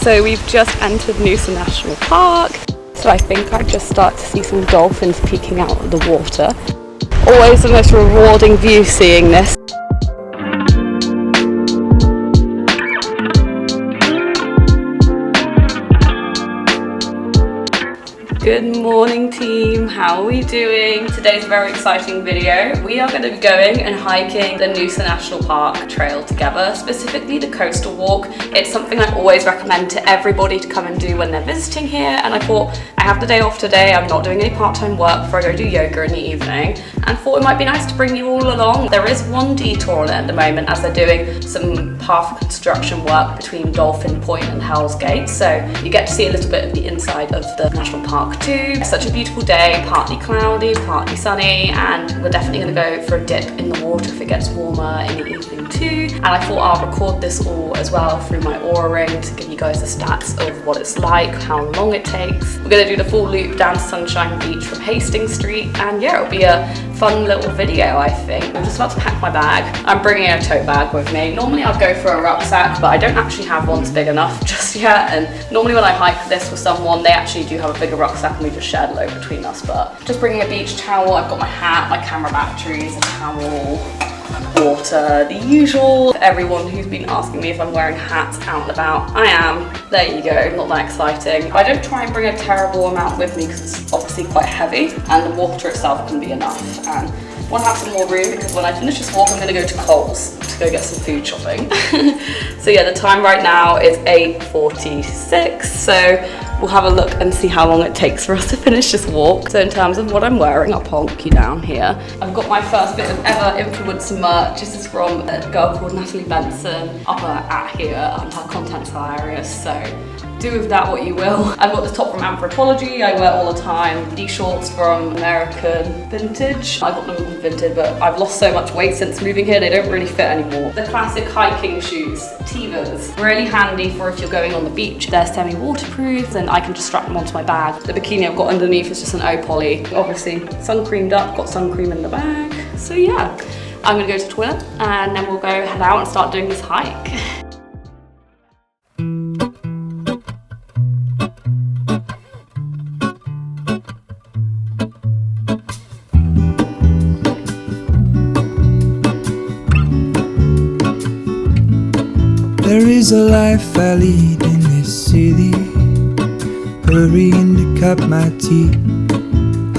So we've just entered Noosa National Park. So I think I just start to see some dolphins peeking out of the water. Always the most rewarding view seeing this. Good morning team, how are we doing? Today's a very exciting video. We are going to be going and hiking the Noosa National Park trail together, specifically the coastal walk. It's something I always recommend to everybody to come and do when they're visiting here, and I thought I have the day off today, I'm not doing any part-time work before I go do yoga in the evening, and thought it might be nice to bring you all along. There is one detour on it at the moment as they're doing some path construction work between Dolphin Point and Hell's Gate, so you get to see a little bit of the inside of the national park too. It's such a beautiful day, partly cloudy, partly sunny, and we're definitely going to go for a dip in the water if it gets warmer in the evening too. And I thought I'll record this all as well through my Aura ring to give you guys the stats of what it's like, how long it takes. We're going to do the full loop down to Sunshine Beach from Hastings Street, and yeah, it'll be a fun little video I think. I'm just about to pack my bag. I'm bringing a tote bag with me. Normally I'd go for a rucksack, but I don't actually have one that's big enough just yet, and normally when I hike this with someone, they actually do have a bigger rucksack and we just share the load between us. But just bringing a beach towel, I've got my hat, my camera batteries, a towel, water, the usual. For everyone who's been asking me if I'm wearing hats out and about, I am. There you go, not that exciting. I don't try and bring a terrible amount with me because it's obviously quite heavy, and the water itself can be enough. And I want to have some more room because when I finish this walk, I'm going to go to Cove's to go get some food shopping. So yeah, the time right now is 8:46, so we'll have a look and see how long it takes for us to finish this walk. So in terms of what I'm wearing, I'll plonk you down here. I've got my first bit of ever influencer merch. This is from a girl called Natalie Benson up at here, and her content's hilarious, so do with that what you will. I've got this top from Anthropology, I wear all the time. These shorts from American Vintage. I got them from Vintage, but I've lost so much weight since moving here, they don't really fit anymore. The classic hiking shoes, Tivas. Really handy for if you're going on the beach. They're semi-waterproof, and I can just strap them onto my bag. The bikini I've got underneath is just an O-poly. Obviously, sun creamed up, got sun cream in the bag. So yeah, I'm gonna go to the toilet, and then we'll go head out and start doing this hike. There is a life I lead in this city, hurrying to cut my teeth.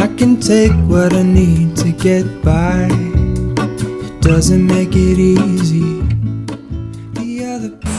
I can take what I need to get by, it doesn't make it easy.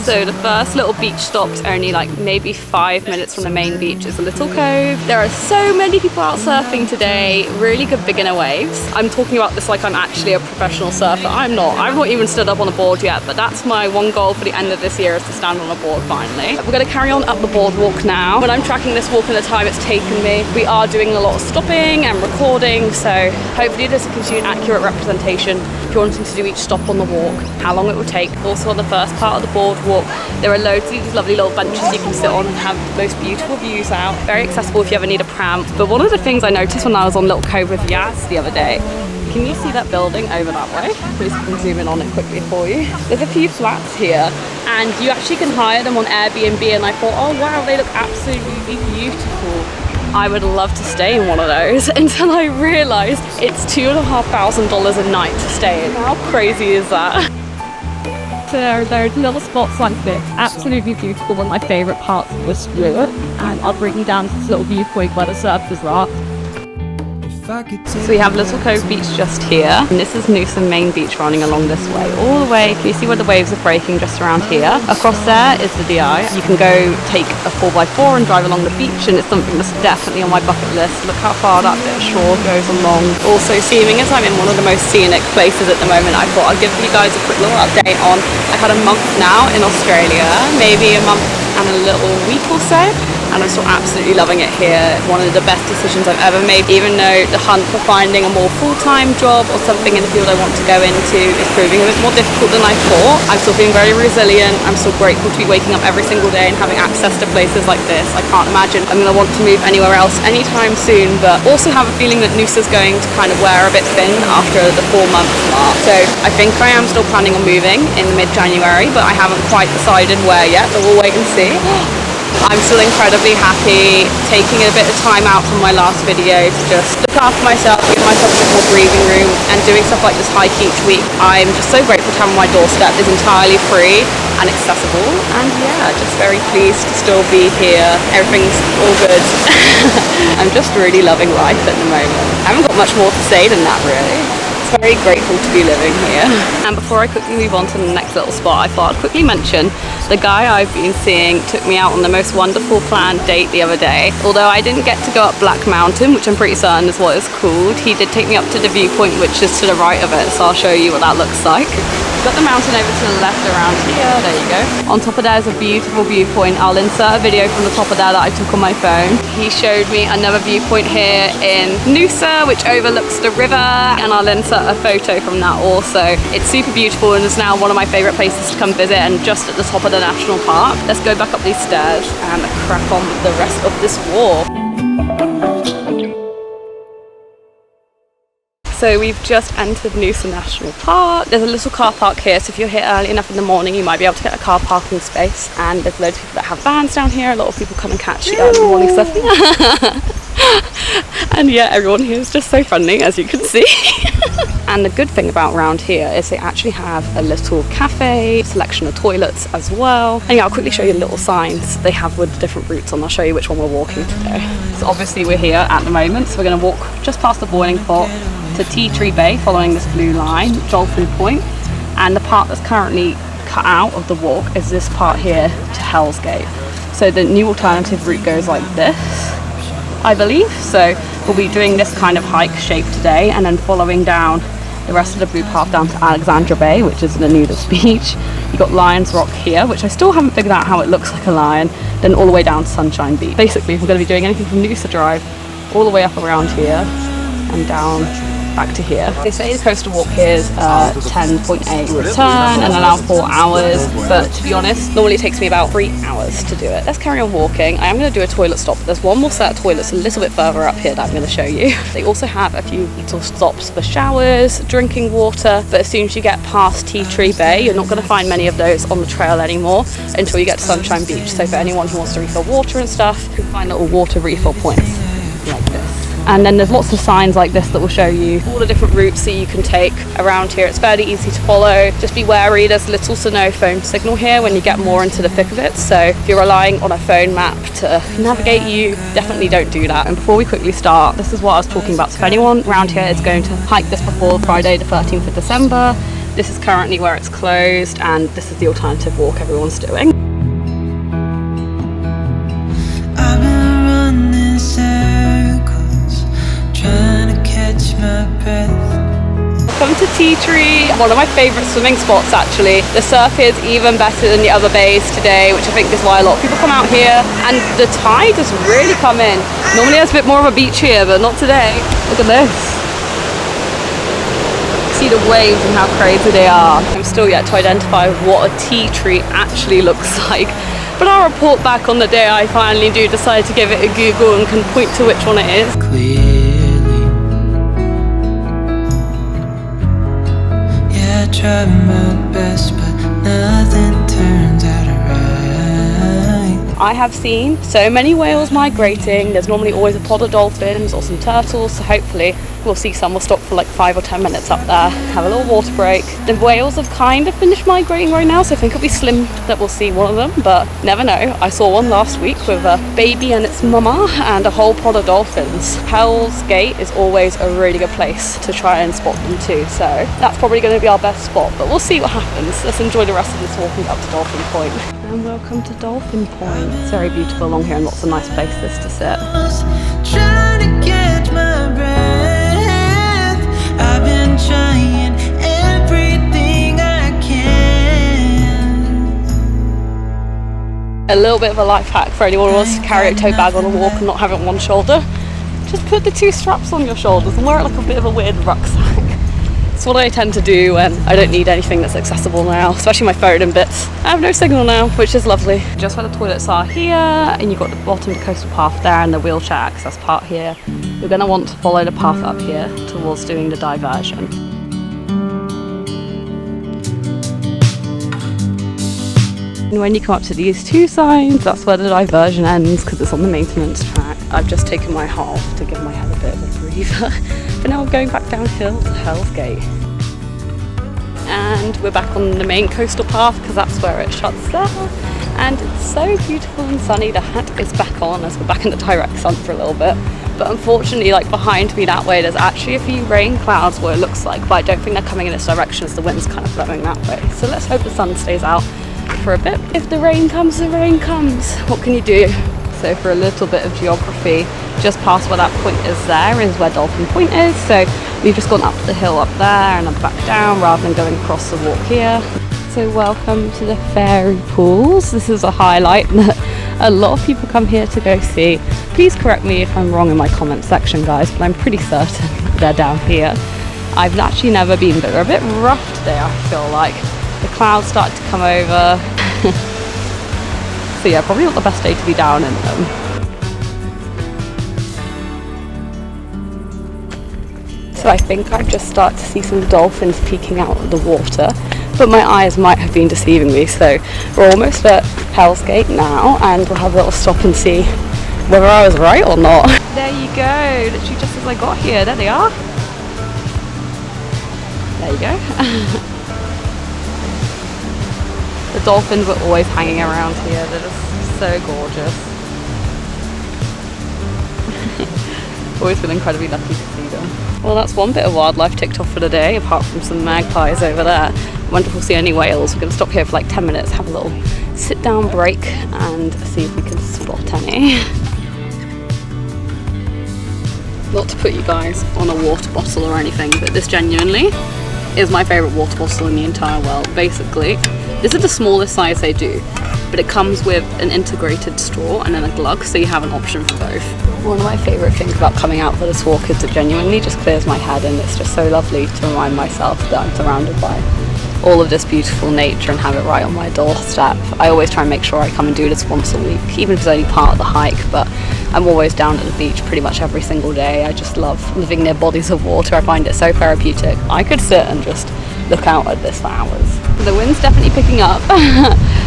So the first little beach stop's only like maybe 5 minutes from the main beach. It's a little cove. There are so many people out surfing today, really good beginner waves. I'm talking about this like I'm actually a professional surfer. I'm not. I've not even stood up on a board yet, but that's my one goal for the end of this year, is to stand on a board finally. We're going to carry on up the boardwalk now. When I'm tracking this walk and the time it's taken me, we are doing a lot of stopping and recording, so hopefully this gives you an accurate representation if you're wanting to do each stop on the walk, how long it will take. Also on the first part of the boardwalk, there are loads of these lovely little benches you can sit on and have the most beautiful views out. Very accessible if you ever need a pram. But one of the things I noticed when I was on Little Cove with Yas the other day, can you see that building over that way? Please can zoom in on it quickly for you. There's a few flats here, and you actually can hire them on Airbnb, and I thought, oh wow, they look absolutely beautiful. I would love to stay in one of those, until I realised it's $2,500 a night to stay in. How crazy is that? So there are little spots like this, absolutely beautiful. One of my favourite parts was Stewart, and I'll bring you down to this little viewpoint where the surfers are. So we have Little Cove Beach just here, and this is Noosa Main Beach running along this way, all the way. Can you see where the waves are breaking just around here? Across there is the DI. You can go take a 4x4 and drive along the beach, and it's something that's definitely on my bucket list. Look how far that bit of shore goes along. Also, seeming as I'm in one of the most scenic places at the moment, I thought I'd give you guys a quick little update on. I've had a month now in Australia, maybe a month and a little week or so, and I'm still absolutely loving it here. One of the best decisions I've ever made, even though the hunt for finding a more full-time job or something in the field I want to go into is proving a bit more difficult than I thought. I'm still feeling very resilient. I'm still grateful to be waking up every single day and having access to places like this. I can't imagine I'm going to want to move anywhere else anytime soon, but also have a feeling that Noosa's going to kind of wear a bit thin after the 4-month mark. So I think I am still planning on moving in mid-January, but I haven't quite decided where yet, but we'll wait and see. I'm still incredibly happy taking a bit of time out from my last video to just look after myself, give myself a bit more breathing room, and doing stuff like this hike each week. I'm just so grateful to have my doorstep is entirely free and accessible, and yeah, just very pleased to still be here. Everything's all good. I'm just really loving life at the moment. I haven't got much more to say than that, really. Very grateful to be living here. And before I quickly move on to the next little spot, I thought I'd quickly mention the guy I've been seeing took me out on the most wonderful planned date the other day. Although I didn't get to go up Black Mountain, which I'm pretty certain is what it's called, he did take me up to the viewpoint, which is to the right of it, so I'll show you what that looks like. Got the mountain over to the left around here, there you go. On top of there is a beautiful viewpoint. I'll insert a video from the top of there that I took on my phone. He showed me another viewpoint here in Noosa, which overlooks the river, and I'll insert a photo from that also. It's super beautiful and is now one of my favourite places to come visit, and just at the top of the national park. Let's go back up these stairs and crack on with the rest of this walk. So we've just entered Noosa National Park. There's a little car park here, so if you're here early enough in the morning, you might be able to get a car parking space. And there's loads of people that have vans down here. A lot of people come and catch the early morning stuff. And yeah, everyone here is just so friendly, as you can see. And the good thing about around here is they actually have a little cafe, selection of toilets as well. And yeah, I'll quickly show you the little signs they have with the different routes on. I'll show you which one we're walking today. So obviously we're here at the moment, so we're going to walk just past the boiling pot to Tea Tree Bay, following this blue line, Dolphin Point, and the part that's currently cut out of the walk is this part here to Hell's Gate. So the new alternative route goes like this, I believe. So we'll be doing this kind of hike shape today, and then following down the rest of the blue path down to Alexandria Bay, which is the nudist beach. You've got Lion's Rock here, which I still haven't figured out how it looks like a lion, then all the way down to Sunshine Beach. Basically, we're going to be doing anything from Noosa Drive all the way up around here and down back to here. They say the coastal walk here is 10.8 return and allow 4 hours, but to be honest, normally it takes me about 3 hours to do it. Let's carry on walking. I am going to do a toilet stop. There's one more set of toilets a little bit further up here that I'm going to show you. They also have a few little stops for showers, drinking water, but as soon as you get past Tea Tree Bay, you're not going to find many of those on the trail anymore until you get to Sunshine Beach. So for anyone who wants to refill water and stuff, you can find little water refill points like this. And then there's lots of signs like this that will show you all the different routes that you can take around here. It's fairly easy to follow. Just be wary, there's little to no phone signal here when you get more into the thick of it. So if you're relying on a phone map to navigate you, definitely don't do that. And before we quickly start, this is what I was talking about. So if anyone around here is going to hike this before Friday the 13th of December, this is currently where it's closed, and this is the alternative walk everyone's doing. Come to Tea Tree, one of my favourite swimming spots actually. The surf here is even better than the other bays today, which I think is why a lot of people come out here. And the tide has really come in. Normally there's a bit more of a beach here, but not today. Look at this. See the waves and how crazy they are. I'm still yet to identify what a tea tree actually looks like. But I'll report back on the day I finally do decide to give it a Google and can point to which one it is. Try my best, but nothing turns out right. I have seen so many whales migrating. There's normally always a pod of dolphins or some turtles, so hopefully we'll see some. We'll stop for like 5 or 10 minutes up there, have a little water break. The whales have kind of finished migrating right now, so I think it'll be slim that we'll see one of them, but never know. I saw one last week with a baby and its mama and a whole pod of dolphins. Hell's Gate is always a really good place to try and spot them too, so that's probably going to be our best spot, but we'll see what happens. Let's enjoy the rest of this walking up to Dolphin Point. And welcome to Dolphin Point. It's very beautiful along here and lots of nice places to sit. Trying to catch my breath. I've been trying everything I can. A little bit of a life hack for anyone who wants to carry a tote bag on a walk and not have it on one shoulder. Just put the 2 straps on your shoulders and wear it like a bit of a weird rucksack. It's what I tend to do when I don't need anything that's accessible now, especially my phone and bits. I have no signal now, which is lovely. Just where the toilets are here, and you've got the bottom of the coastal path there and the wheelchair access part here. You're going to want to follow the path up here towards doing the diversion. And when you come up to these two signs, that's where the diversion ends because it's on the maintenance track. I've just taken my half to give my head a bit of a breather. But now I'm going back downhill to Hell's Gate. And we're back on the main coastal path because that's where it shuts down. And it's so beautiful and sunny. The hat is back on as we're back in the direct sun for a little bit. But unfortunately, like behind me that way, there's actually a few rain clouds what it looks like, but I don't think they're coming in this direction as the wind's kind of blowing that way. So let's hope the sun stays out for a bit. If the rain comes, the rain comes. What can you do? So for a little bit of geography, just past where that point is there is where Dolphin Point is. So we've just gone up the hill up there and then back down rather than going across the walk here. So welcome to the fairy pools. This is a highlight that a lot of people come here to go see. Please correct me if I'm wrong in my comment section, guys, but I'm pretty certain they're down here. I've actually never been, but they're a bit rough today, I feel like. The clouds start to come over. So yeah, probably not the best day to be down in them. So I think I just start to see some dolphins peeking out of the water, but my eyes might have been deceiving me. So we're almost at Hell's Gate now, and we'll have a little stop and see whether I was right or not. There you go, literally just as I got here, there they are. There you go. The dolphins are always hanging around here, they're just so gorgeous. Always feel incredibly lucky to see them. Well, that's one bit of wildlife ticked off for the day, apart from some magpies over there. I wonder if we'll see any whales. We're going to stop here for like 10 minutes, have a little sit down break and see if we can spot any. Not to put you guys on a water bottle or anything, but this genuinely is my favourite water bottle in the entire world. Basically, this is the smallest size they do, but it comes with an integrated straw and then a glug, so you have an option for both. One of my favourite things about coming out for this walk is it genuinely just clears my head, and it's just so lovely to remind myself that I'm surrounded by all of this beautiful nature and have it right on my doorstep. I always try and make sure I come and do this once a week, even if it's only part of the hike, but I'm always down at the beach pretty much every single day. I just love living near bodies of water. I find it so therapeutic. I could sit and just look out at this for hours. The wind's definitely picking up,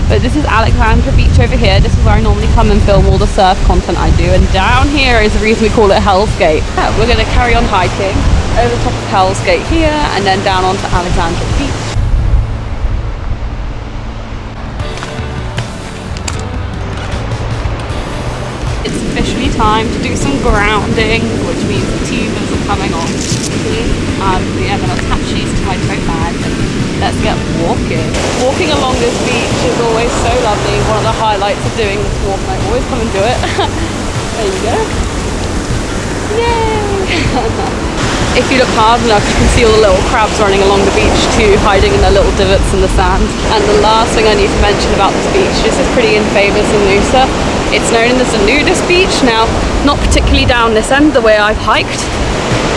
but this is Alexandria Beach over here. This is where I normally come and film all the surf content I do, and down here is the reason we call it Hell's Gate. Yeah, we're going to carry on hiking over the top of Hell's Gate here and then down onto Alexandria Beach. It's officially time to do some grounding, which means the tubers are coming on. I'm going to attach these to my tote bag and let's get walking. Walking along this beach is always so lovely. One of the highlights of doing this walk, and I always come and do it. There you go. Yay! If you look hard enough, you can see all the little crabs running along the beach too, hiding in their little divots in the sand. And the last thing I need to mention about this beach, this is pretty infamous in Noosa. It's known as the nudist beach. Now, not particularly down this end, the way I've hiked,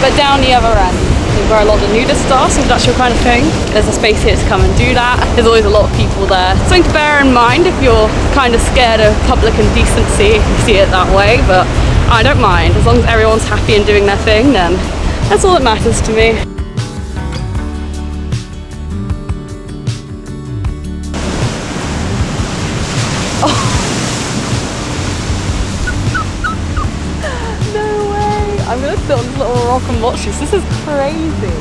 but down the other end. There's where a lot of nudists are, so if that's your kind of thing, there's a space here to come and do that. There's always a lot of people there. Something to bear in mind if you're kind of scared of public indecency, if you see it that way, but I don't mind. As long as everyone's happy and doing their thing, then that's all that matters to me. I'm going to sit on this little rock and watch this. This is crazy.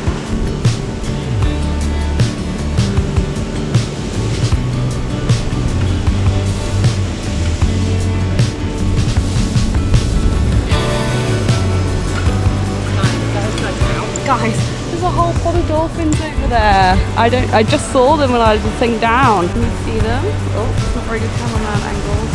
Guys, there's a whole pod of dolphins over there. I just saw them when I was sitting down. Can you see them? Oh, it's not very good cameraman angles.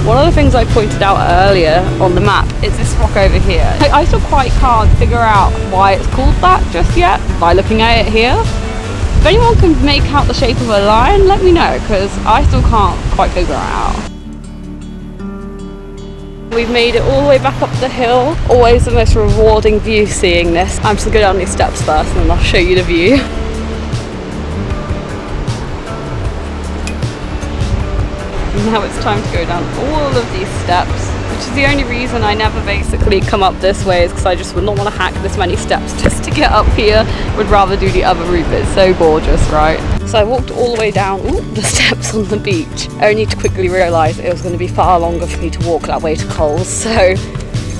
One of the things I pointed out earlier on the map is this rock over here. I still quite can't figure out why it's called that just yet by looking at it here. If anyone can make out the shape of a lion, let me know, because I still can't quite figure it out. We've made it all the way back up the hill. Always the most rewarding view seeing this. I'm just going to go down these steps first and then I'll show you the view. Now it's time to go down all of these steps which is the only reason I never basically come up this way, is because I just would not want to hack this many steps just to get up here. Would rather do the other route, but it's so gorgeous, right? So I walked all the way down the steps on the beach, only to quickly realise it was going to be far longer for me to walk that way to Cove. So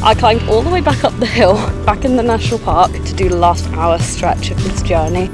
I climbed all the way back up the hill, back in the national park, to do the last hour stretch of this journey.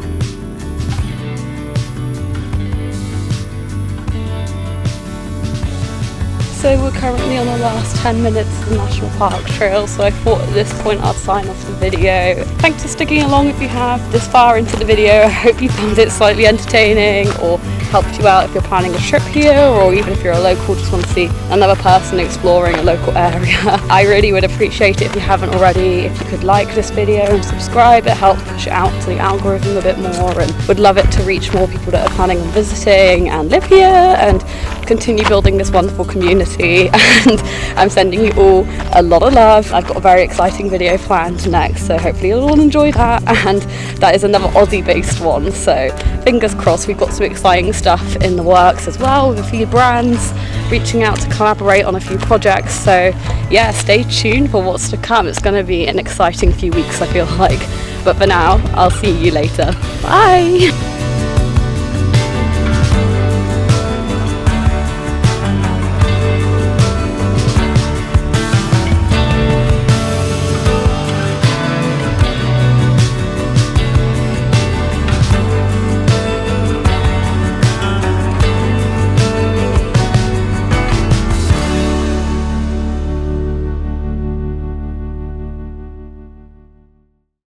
So we're currently on the last 10 minutes of the National Park Trail, so I thought at this point I'd sign off the video. Thanks for sticking along if you have this far into the video. I hope you found it slightly entertaining or helped you out if you're planning a trip here, or even if you're a local, just want to see another person exploring a local area. I really would appreciate it if you haven't already, if you could like this video and subscribe. It helps push it out to the algorithm a bit more, and would love it to reach more people that are planning on visiting and live here and continue building this wonderful community. And I'm sending you all a lot of love. I've got a very exciting video planned next, so hopefully you'll all enjoy that. And that is another Aussie based one, so fingers crossed. We've got some exciting stuff in the works as well, with a few brands reaching out to collaborate on a few projects. So yeah, stay tuned for what's to come. It's going to be an exciting few weeks, I feel like. But for now, I'll see you later. Bye.